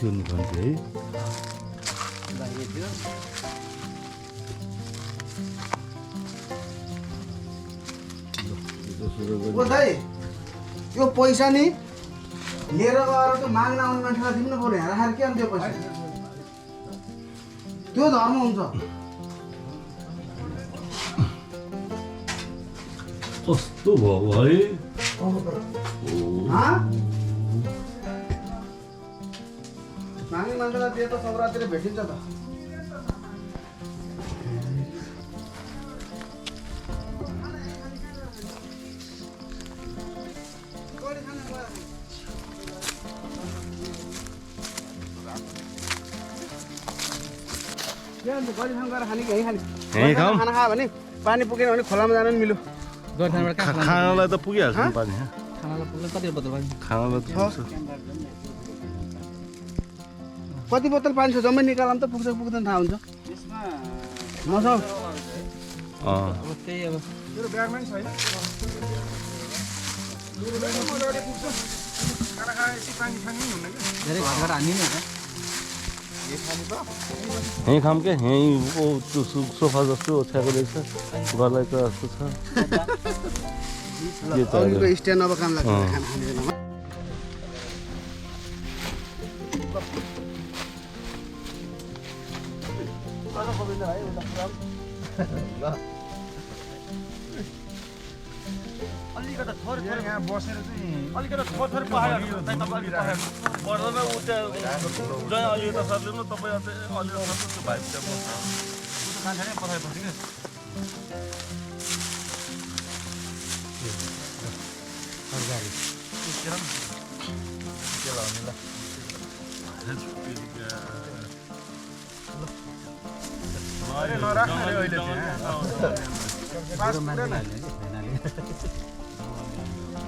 गर्नुपर्ने है ओ दाइ यो पैसा नि लिएर गएर त्यो माग्न आउने मान्छेलाई दिनु न पऱ्यो यहाँ राखेर के अन्त त्यो पैसा त्यो धर्म हुन्छ कस्तो भयो है माग्ने मान्छेलाई दिए त सौरातिर भेटिन्छ त गरीसँग गएर खाने कि यहीँ खाने खाना खायो भने पानी पुगेन भने खोलामा जानु नि मिल्यो खानालाई त पुगिहाल्छ नि पानी खानालाई पुग्न कति बोतल पानी खानालाई त पुग्छ कति बोतल पानी छ जम्मै निकाल्दा पनि त पुग्छ पुग्दैन थाहा हुन्छ मसँग अब त्यही अब मेरो ब्यागमा नि छैन धेरै घरबाट हान्ने नि होइन यहीँ खाऊँ क्या यहीँ त्यो सोफा जस्तो ओछ्याएको रहेछ गरलाई त जस्तो छ के त स्ट्यान्ड अब काम लाग्छ खाना खाने बेलामा अलिकता थोरै थोरै यहाँ बसेर चाहिँ अलिकता थोरै थोरै पहाड पर्दैन उ त्यहाँ जहाँ अलि त सर्दैन तपाईँ अलि सर्नु त्यो भाइ त्यहाँ बस्छ मान्छे नै पठाएपछि क्या नराख्ने रे अहिले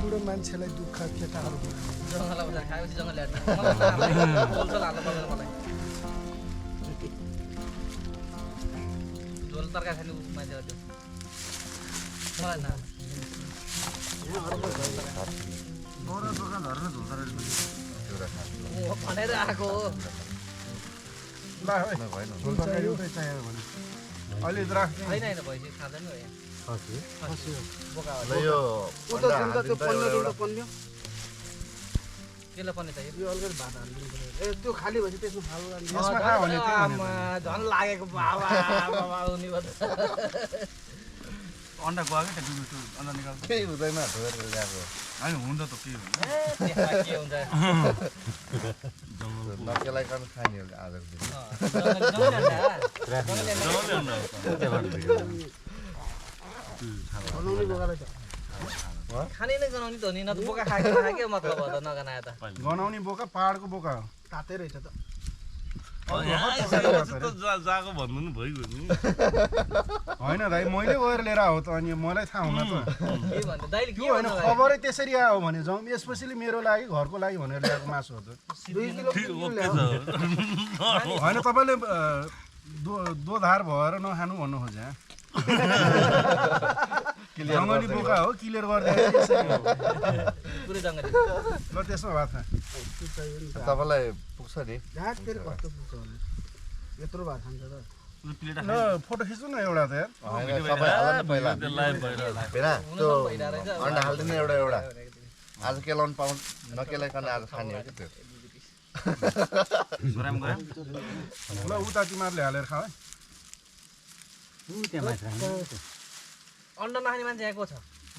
बुढो मान्छेलाई दुःख केटाहरू जङ्गललाई उधार खाएपछि जङ्गल ल्याएर झोल हाल्नु पर्दैन मलाई झोल तरकारी खाने मान्छेलाई त्यो मलाई भनेर आएको हो अलि राख्ने होइन होइन भइसक्यो खाँदैन हो यहाँ बोका उता जुन त त्यो पन्ध्र जुन पन्ध्र केलाई पर्ने चाहियो यो अलिकति भात हाल्नु ए त्यो खाली भएपछि त्यसमा फाल्नु यसमा खायो भने झन् लागेको बाबा बाबा उनी अन्डा गयो क्या त्यो अन्डा निकाल्छ केही हुँदैन धोएर ल्याएको होइन हुन्छ त के हुन्छ के हुन्छ नकेलाइकन खाने हो आजको दिन खाने नै गनाउने त हो नि न त बोका खाएको के मतलब हो त नगनाए त गनाउने बोका पहाडको बोका हो तातै रहेछ त जाको भन्नु नि भइगयो नि होइन दाइ मैले गएर लिएर आऊ त अनि मलाई थाहा हुन त के भन्नु दाइले के त्यो होइन भन्नु खबरै त्यसरी आयो भने जाउँ स्पेसली मेरो लागि घरको लागि भनेर ल्याएको मासु हो त 2 किलो होइन तपाईँले दोधार भएर नखानु भन्नु खोजे जङ्गली बोका हो क्लियर गरिदिएको यसरी हो पुरै जङ्गली ल त्यसमा भात खा तपाईँलाई पुग्छ नि घाट फेरि कस्तो पुग्छ होला यत्रो भात खान्छ त ल फोटो खिच्नु न एउटा त यार होइन सबै हाल न पहिला बेला त्यो अन्डा हालिदिनु एउटा एउटा आज केलाउनु पाउनु नकेलाइकन आज खाने हो कि त्यो ल उता तिमीहरूले हालेर खा है अन्डा नखाने मान्छे यहाँ को छ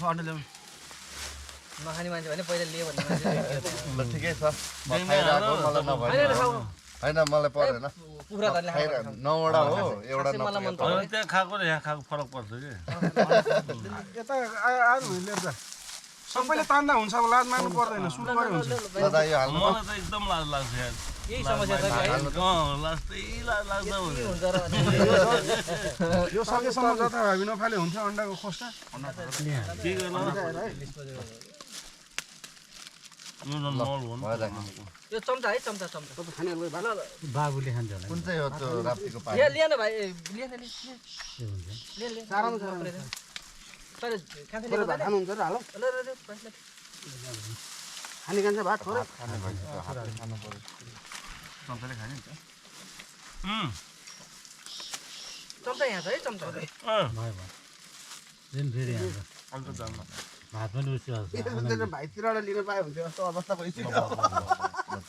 अन्डा ल्याउनु नखाने मान्छे भने पहिला लियो भन्ने मान्छे ल ठिकै छ म खाइरहेको मलाई नभएन होइन मलाई परेन कुखुरा धरले खाएको 9वटा हो एउटा मलाई मन होइन त्यहाँ खाएको र यहाँ खाएको फरक पर्छ कि यता आएर लिएर जा सबैले तान्दा हुन्छ अब लाज मान्नु पर्दैन सुरु गरे हुन्छ दादा यो हाल्नु मलाई त एकदम लाज लाग्छ यार यही समस्या छ कि है लाज त्यही लाग्छ हुन्छ र यो सकेसम्म जता भावी नफाले हुन्छ अन्डाको खोस्टा के गर्नु यो चम्चा है चम्चा चम्चा तपाईँ खानेहरू भात बाबुले खान्छ होला कुन चाहिँ हो त्यो राप्तीको पानी लिएन भाइ लिएन चारामा छ तैँले खान्छ थोरै भात खानुहुन्छ र हालौ खाने खान्छ भात थोरै खाने भएपछि त हातले खानु पर्यो चम्चाले खाने नि त चम्चा यहाँ छ है चम्चा भयो फेरि यहाँ अन्त जान्न भात पनि उसियो भाइतिरबाट लिन पायो भने जस्तो अवस्था भइसक्यो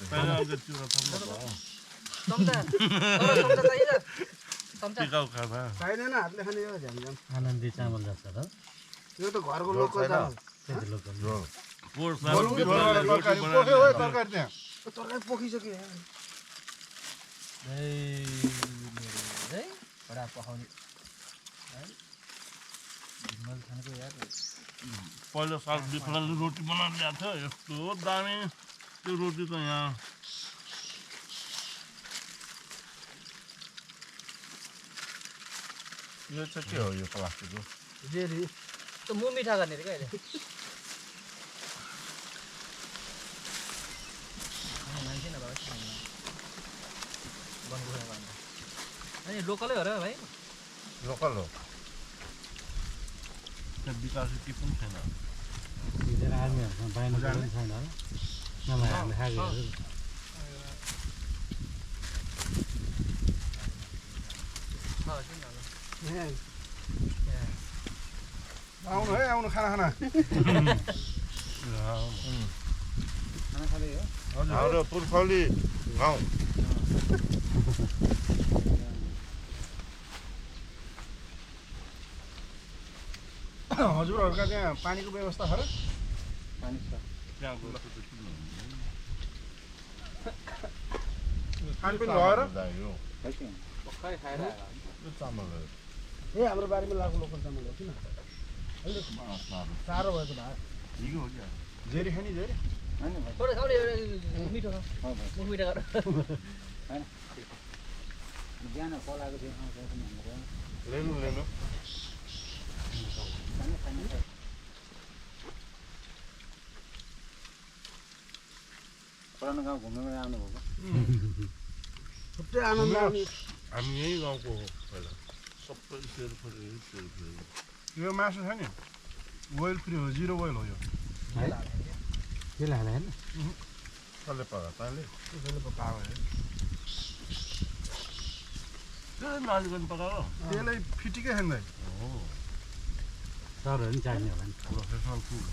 पहिला अझ चिउरा थप्नु भयो चम्चा चम्चा चाहिन्छ चम्चा टिकाउ खाना चाहिँदैन हातले खाने हो झ्याम झ्याम आनन्दी चामल जस्तो र यो त घरको लोकल चामल त्यति लोकल पोहोर तरकारी पोख्यो है तरकारी त्यहाँ तरकारी पोखिसक्यो है बडा पकाउने पहिलो साल विफलाले रोटी बनाएर ल्याएको थियो यस्तो दामी त्यो रोटी त यहाँ यो चाहिँ के हो यो प्लास्टिकको जेरी त्यो मुख मिठा गर्ने रे कहिले मान्छे नभए अनि लोकलै हो र भाइ लोकल हो त्यहाँ विकास के पनि छैन भित्र आर्मीहरूसँग बाहिर पनि छैन होला नभए हामीले खाएको आउनु है आउनु खाना खाना हाम्रो पुर्खौली गाउँ हजुरहरूका त्यहाँ पानीको व्यवस्था छ र त्यहाँ गएर खानपिन भएर यो चामल हो ए हाम्रो बारीमा लागु लोकल चामल हो किन साह्रो भयो त भाइ हिगो हो क्या जेरी खाने जेरी थोरै खाउने मिठो खाऊ मुख मिठा गर बिहान पलाएको थियो लेनु लेनु पुरानो गाउँ घुम्नु आउनुभएको छुट्टै आनन्द आउने हामी यही गाउँको हो पहिला सबै सेरफेर यो मासु छ नि ओइल फ्री हो जिरो ओइल हो यो तेल हाले होइन कसले पकाएको तैँले त्यसैले पकाएको नालीगञ्ज पकाएको त्यसलाई फिटिकै खाँदै सरहरू पनि चाहिने होला नि प्रोफेसनल फुड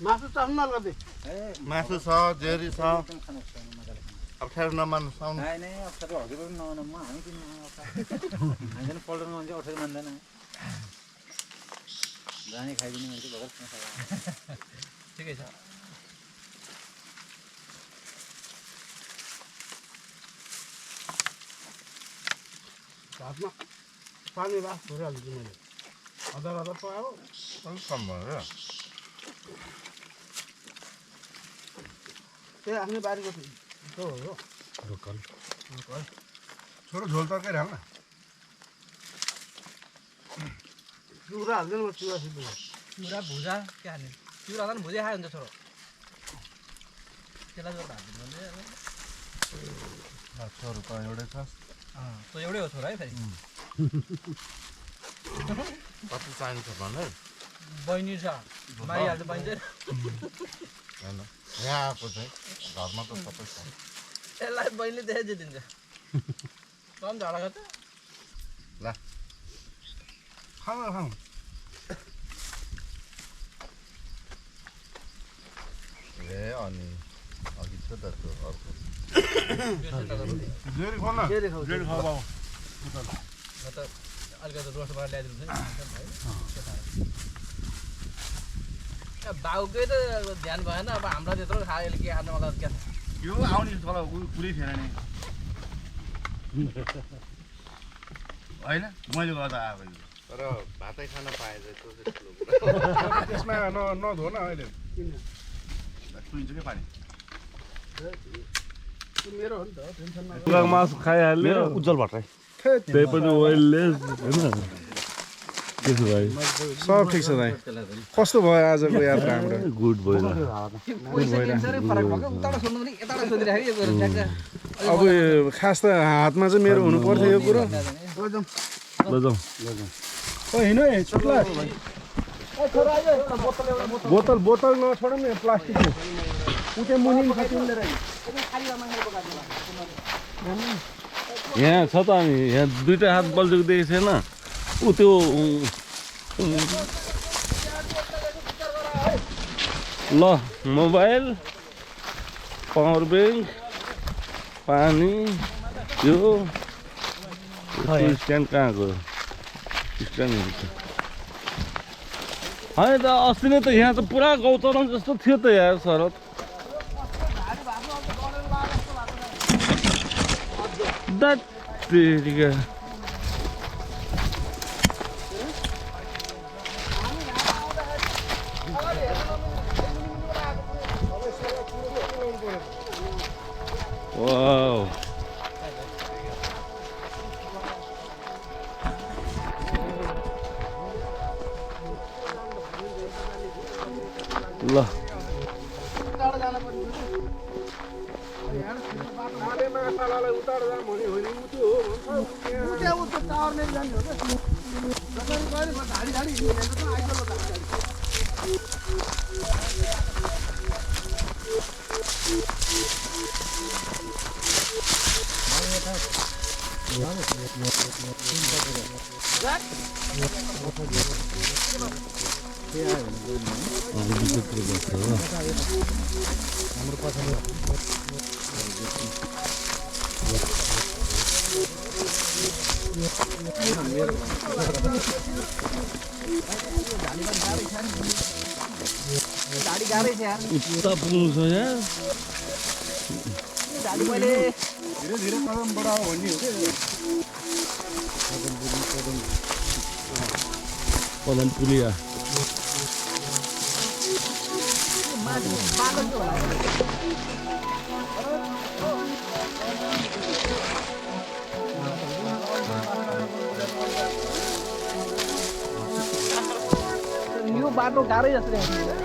मासु चाख्नु न कति मासु छ जेरी छ अप्ठ्यारो नमान्नु साउनु होइन अप्ठ्यारो हजुर पनि नआउनु म हामी किन हामी पनि पल्टाउनु मान्छे अप्ठ्यारो मान्दैन जाने खाइदिने मान्छे भगत ठिकै छ भातमा पानी राख धोइहाल्छु मैले हतार हतार पकाएको अलिक कम भयो त्यही आफ्नै बारीको त्यो हो लोकल छोरो झोल तरकारी हाल्न चिउरा हाल्दैन म चिउरा सिद्धो चिउरा भुजा के खाने चिउरा त भुजा खायो भने त छोरो त्यसलाई चाहिँ भात दिनु छोरो त एउटै छ तँ एउटै हो छोरा है फेरि कति चाहिन्छ भने बहिनी छ मारिहाल्छ बहिनी चाहिँ होइन यहाँ आएको चाहिँ घरमा त सबै छ यसलाई बहिनीले देखाइ दिन्छ कम झगडा गर्छ ल खाऊ खाऊ ए अनि अघि छ त त्यो अर्को जेरी खाऊ न जेरी खाऊ जेल खाऊ बाउ म त अलिकति रोस्ट गरेर ल्याइदिनु नि बाउकै त ध्यान भएन अब हामीलाई त्यत्रो खायो अहिले के खानु मलाई क्या यो आउने तल कुरै थिएन नि होइन मैले गर्दा आएको यो तर भातै खान पाए चाहिँ त्यो चाहिँ ठुलो त्यसमा नधो न अहिले तुइन्छ क्या पानी त्यो मेरो हो नि त टेन्सन न कुखुराको मासु खाइहाल्यो उज्जवल भट्टराई त्यही पनि ओइललेस होइन त्यसो भाइ सब ठिक छ दाइ कस्तो भयो आजको यात्रा हाम्रो गुड भयो पैसा दिन्छ फरक भएको उताबाट सोध्नु पनि यताबाट सोधिराखेको यो कुरो ठ्याक्क अब खास त हातमा चाहिँ मेरो हुनु पर्थ्यो यो कुरो लजाउँ ओ हिँड है छोटला बोतल नछोडौँ न प्लास्टिक यहाँ छ त अनि यहाँ दुईटा हात बल्झेको देखेको छैन ऊ त्यो ल मोबाइल पावर ब्याङ्क पानी यो स्ट्यान्ड कहाँ गयो स्ट्यान्ड हुन्छ होइन त अस्ति नै त यहाँ त पुरा गौतरण जस्तो थियो त यार शरद तेरिका वाउ ल गाडी गाह्रै छ यार उता पुग्नु छ यार गाडी मैले धीरे धीरे कदम बढाओ भन्ने हो पदम पुलिया यो बाटो गाह्रै जस्तो देखिन्छ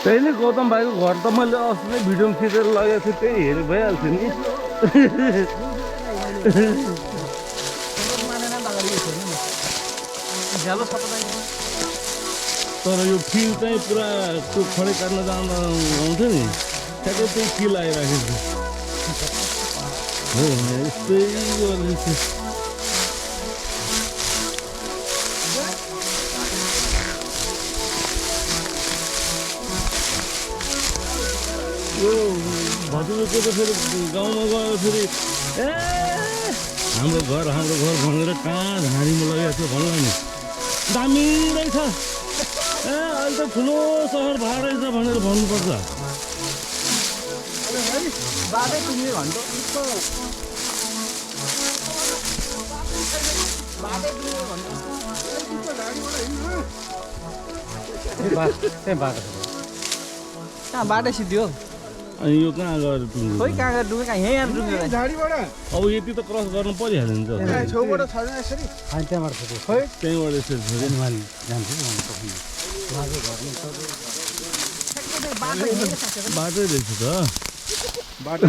त्यही नै गौतम भाइको घर त मैले अस्ति नै भिडियोमा खिचेर लगेको थिएँ त्यही हेरेर भइहाल्थ्यो नि तर यो फिल चाहिँ पुरा त्यो खडे काट्न जाँदा आउँथ्यो नि ठ्याक्कै त्यही फिल आइराखेको छ हो यस्तै गरेको यो भतिजोको त फेरि गाउँमा गएर फेरि ए हाम्रो घर भनेर कहाँ झाडीमा लगेको थियो भन्ला नि दामी रहेछ ए अहिले त ठुलो सहर भएर रहेछ भनेर भन्नुपर्छ बाटै पुग्ने घन्टो बाटै पुग्ने घन्टो कहाँ बाटै सिद्धि हो अनि यो कहाँ गएर पुग्नु खोइ कहाँ गएर डुब्यो कहाँ यहीँ आएर डुब्यो झाडीबाट अब यति त क्रस गर्नु परिहाल्यो नि त छेउबाट छ यसरी त्यहाँबाट खोइ त्यहीँबाट यसरी छोड्यो बाटै रहेछ त बाटो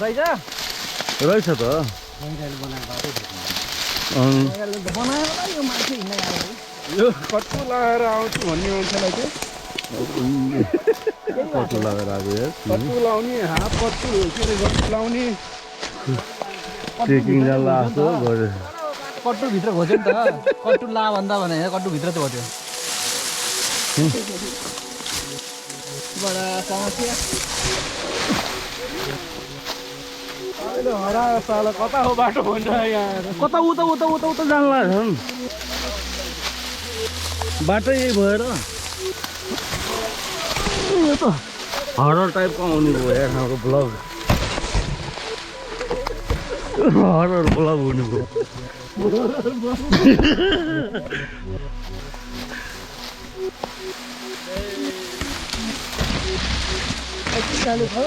रहेछ रहेछ त बनाएर यो मान्छे हिँड्न गएको यो कट्टु लगाएर आउँछु भन्ने मान्छेलाई चाहिँ कस्तो लगाएर आएको यार कट्टु लाउने हाफ कट्टु के अरे कट्टु लाउने ट्रेकिङ जान लाग्छ गऱ्यो कट्टुभित्र घोच्यो नि त कट्टु ला भन्दा भने कट्टुभित्र चाहिँ घोच्यो बडा समस्या हरा साला कता हो बाटो भन्छ यहाँ कता उता उता उता उता जान लाग्छन् बाटै यही भएर यो त हरर टाइपको आउने भयो यार हाम्रो ब्लग हरर ब्लग हुने भयो हो